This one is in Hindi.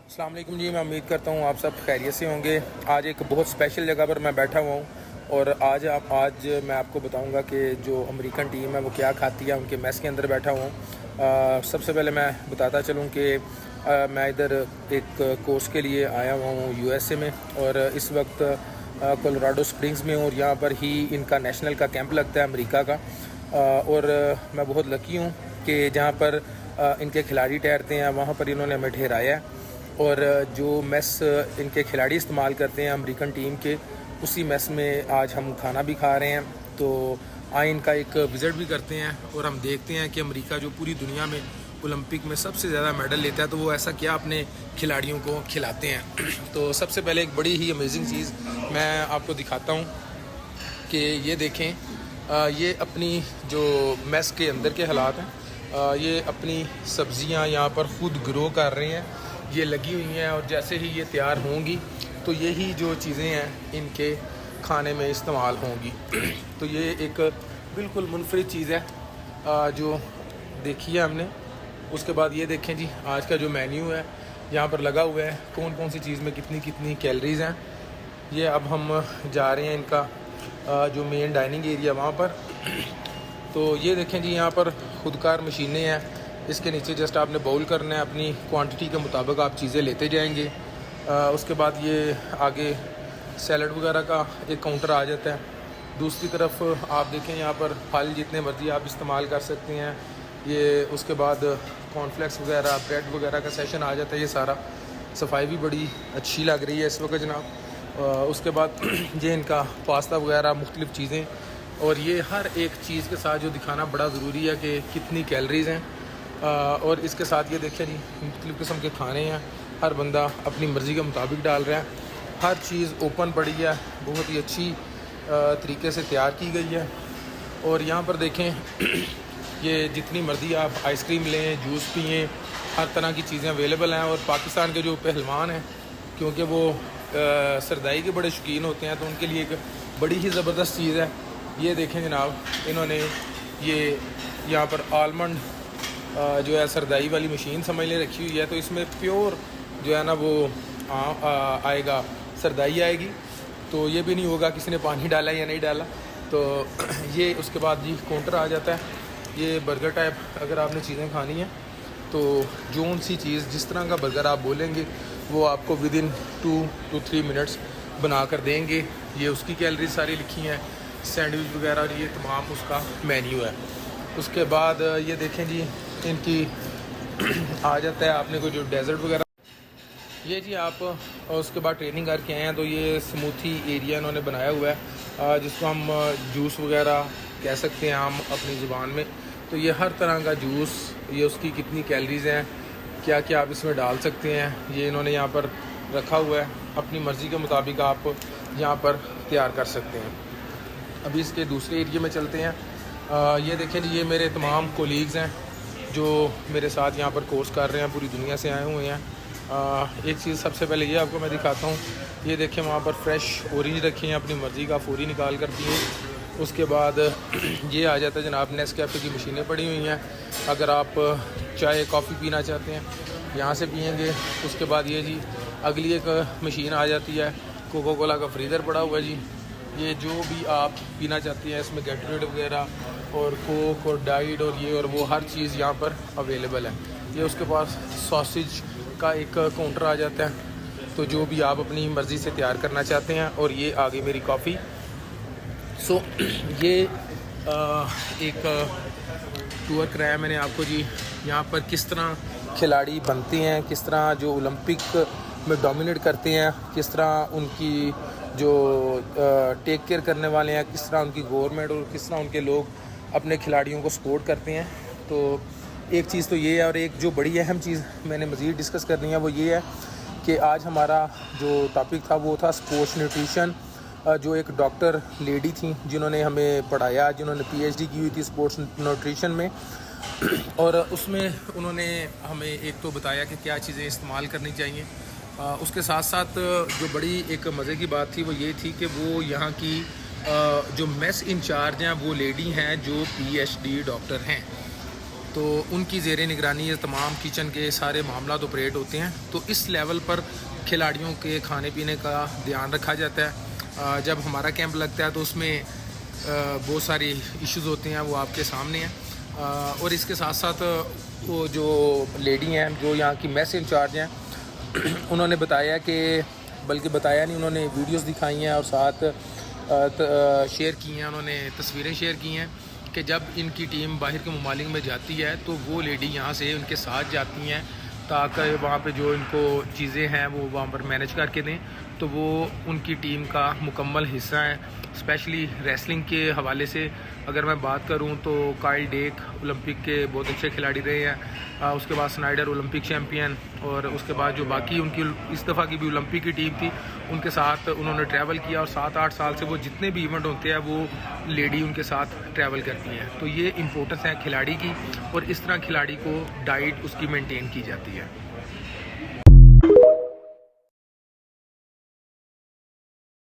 अस्सलाम वालेकुम जी। मैं उम्मीद करता हूँ आप सब खैरियत से होंगे। आज एक बहुत स्पेशल जगह पर मैं बैठा हुआ हूँ और आज मैं आपको बताऊँगा कि जो अमेरिकन टीम है वो क्या खाती है। उनके मेस के अंदर बैठा हुआ हूँ। सबसे पहले मैं बताता चलूँ कि मैं इधर एक कोर्स के लिए आया हुआ हूँ यूएसए में, और इस वक्त कोलोराडो स्प्रिंग्स में हूँ और यहाँ पर ही इनका नेशनल का कैंप लगता है अमेरिका का। और मैं बहुत लकी हूँ कि जहाँ पर इनके खिलाड़ी ठहरते हैं वहाँ पर इन्होंने हमें ठहराया है, और जो मेस इनके खिलाड़ी इस्तेमाल करते हैं अमेरिकन टीम के, उसी मेस में आज हम खाना भी खा रहे हैं। तो आए इनका एक विज़िट भी करते हैं और हम देखते हैं कि अमेरिका जो पूरी दुनिया में ओलंपिक में सबसे ज़्यादा मेडल लेता है तो वो ऐसा क्या अपने खिलाड़ियों को खिलाते हैं। तो सबसे पहले एक बड़ी ही अमेजिंग चीज़ मैं आपको दिखाता हूँ कि ये देखें, ये अपनी जो मेस के अंदर के हालात हैं। ये अपनी सब्ज़ियाँ यहाँ पर ख़ुद ग्रो कर रहे हैं, ये लगी हुई हैं, और जैसे ही ये तैयार होंगी तो यही जो चीज़ें हैं इनके खाने में इस्तेमाल होंगी। तो ये एक बिल्कुल मुनफरिद चीज़ है जो देखी है हमने। उसके बाद ये देखें जी, आज का जो मेन्यू है यहाँ पर लगा हुआ है, कौन कौन सी चीज़ में कितनी कितनी कैलोरीज़ हैं। ये अब हम जा रहे हैं इनका जो मेन डाइनिंग एरिया वहाँ पर। तो ये देखें जी, यहाँ पर खुदकार मशीनें हैं, इसके नीचे जस्ट आपने बाउल करना है, अपनी क्वांटिटी के मुताबिक आप चीज़ें लेते जाएंगे। उसके बाद ये आगे सैलड वगैरह का एक काउंटर आ जाता है। दूसरी तरफ आप देखें, यहाँ पर फल जितने मर्ज़ी आप इस्तेमाल कर सकते हैं। ये उसके बाद कॉर्नफ्लेक्स वगैरह, ब्रेड वगैरह का सेशन आ जाता है। ये सारा सफाई भी बड़ी अच्छी लग रही है इस वक्त जनाब। उसके बाद ये इनका पास्ता वगैरह मुख्तलिफ़ चीज़ें, और ये हर एक चीज़ के साथ जो दिखाना बड़ा ज़रूरी है कि कितनी कैलोरीज़ हैं। और इसके साथ ये देखें जी, मुख्तलिफ़ किस्म के खाने हैं, हर बंदा अपनी मर्ज़ी के मुताबिक डाल रहा है। हर चीज़ ओपन पड़ी है, बहुत ही अच्छी तरीके से तैयार की गई है। और यहाँ पर देखें ये जितनी मर्ज़ी आप आइसक्रीम लें, जूस पिएँ, हर तरह की चीज़ें अवेलेबल हैं। और पाकिस्तान के जो पहलवान हैं, क्योंकि वो सरदाई के बड़े शौकीन होते हैं, तो उनके लिए एक बड़ी ही ज़बरदस्त चीज़ है। ये देखें जनाब, इन्होंने ये यहाँ पर आलमंड जो है सरदाई वाली मशीन समझ ले रखी हुई है। तो इसमें प्योर जो है ना वो आएगा, सरदाई आएगी। तो ये भी नहीं होगा किसी ने पानी डाला या नहीं डाला। तो ये उसके बाद जी काउंटर आ जाता है। ये बर्गर टाइप अगर आपने चीज़ें खानी हैं तो जोन सी चीज़, जिस तरह का बर्गर आप बोलेंगे वो आपको विदिन 2 to 3 मिनट्स बना कर देंगे। ये उसकी कैलोरीज सारी लिखी हैं, सैंडविच वगैरह, और ये तमाम उसका मेन्यू है। उसके बाद ये देखें जी, इनकी आ जाता है आपने को जो डेजर्ट वगैरह। ये जी आप उसके बाद ट्रेनिंग करके आए हैं, तो ये स्मूथी एरिया इन्होंने बनाया हुआ है, जिसको हम जूस वगैरह कह सकते हैं हम अपनी ज़ुबान में। तो ये हर तरह का जूस, ये उसकी कितनी कैलोरीज़ हैं, क्या क्या आप इसमें डाल सकते हैं, ये इन्होंने यहाँ पर रखा हुआ है। अपनी मर्ज़ी के मुताबिक आप यहाँ पर तैयार कर सकते हैं। अभी इसके दूसरे एरिया में चलते हैं। ये देखें जी, ये मेरे तमाम कोलीग्स हैं जो मेरे साथ यहाँ पर कोर्स कर रहे हैं, पूरी दुनिया से आए हुए हैं। एक चीज़ सबसे पहले ये आपको मैं दिखाता हूँ। ये देखें, वहाँ पर फ्रेश ऑरेंज रखे हैं, अपनी मर्ज़ी का फौरी निकाल कर पिए। उसके बाद ये आ जाता है जनाब, नेस्कैफ़े की मशीनें पड़ी हुई हैं, अगर आप चाय कॉफ़ी पीना चाहते हैं यहाँ से पिएंगे। उसके बाद ये जी अगली एक मशीन आ जाती है, कोका कोला का फ्रीज़र पड़ा हुआ है जी। ये जो भी आप पीना चाहते हैं, इसमें गैटरेड वगैरह और कोक और डाइट और ये और वो हर चीज़ यहाँ पर अवेलेबल है। ये उसके पास सॉसेज का एक काउंटर आ जाता है, तो जो भी आप अपनी मर्ज़ी से तैयार करना चाहते हैं। और ये आ गई मेरी कॉफ़ी। सो ये एक टूर कराया मैंने आपको जी, यहाँ पर किस तरह खिलाड़ी बनते हैं, किस तरह जो ओलंपिक में डोमिनेट करते हैं, किस तरह उनकी जो टेक केयर करने वाले हैं, किस तरह उनकी गवर्नमेंट और किस तरह उनके लोग अपने खिलाड़ियों को सपोर्ट करते हैं। तो एक चीज़ तो ये है, और एक जो बड़ी अहम चीज़ मैंने मज़ीद डिस्कस करनी है वो ये है कि आज हमारा जो टॉपिक था वो था स्पोर्ट्स न्यूट्रिशन। जो एक डॉक्टर लेडी थी जिन्होंने हमें पढ़ाया, जिन्होंने पीएचडी की हुई थी स्पोर्ट्स न्यूट्रिशन में, और उसमें उन्होंने हमें एक तो बताया कि क्या चीज़ें इस्तेमाल करनी चाहिए। उसके साथ साथ जो बड़ी एक मज़े की बात थी वो ये थी कि वो यहाँ की जो मेस इंचार्ज हैं वो लेडी हैं जो पीएचडी डॉक्टर हैं। तो उनकी ज़ेर निगरानी ये तमाम किचन के सारे मामला ऑपरेट होते हैं। तो इस लेवल पर खिलाड़ियों के खाने पीने का ध्यान रखा जाता है। जब हमारा कैंप लगता है तो उसमें बहुत सारी इश्यूज़ होते हैं, वो आपके सामने हैं। और इसके साथ साथ वो जो लेडी हैं जो यहाँ की मेस इंचार्ज हैं उन्होंने बताया कि, बल्कि बताया नहीं, उन्होंने वीडियोस दिखाई हैं और साथ शेयर की हैं, उन्होंने तस्वीरें शेयर की हैं कि जब इनकी टीम बाहर के ममालिक में जाती है तो वो लेडी यहाँ से उनके साथ जाती हैं ताकि वहाँ पे जो इनको चीज़ें हैं वो वहाँ पर मैनेज करके दें। तो वो उनकी टीम का मुकम्मल हिस्सा है। स्पेशली रेसलिंग के हवाले से अगर मैं बात करूं तो काइल डेक ओलंपिक के बहुत अच्छे खिलाड़ी रहे हैं। उसके बाद स्नाइडर ओलंपिक चैम्पियन, और उसके बाद जो बाकी उनकी इस दफ़ा की भी ओलंपिक की टीम थी उनके साथ उन्होंने ट्रैवल किया, और 7-8 साल से वो जितने भी इवेंट होते हैं वो लेडी उनके साथ ट्रैवल करती हैं। तो ये इम्पोर्टेंस है खिलाड़ी की, और इस तरह खिलाड़ी को डाइट उसकी मेंटेन की जाती है।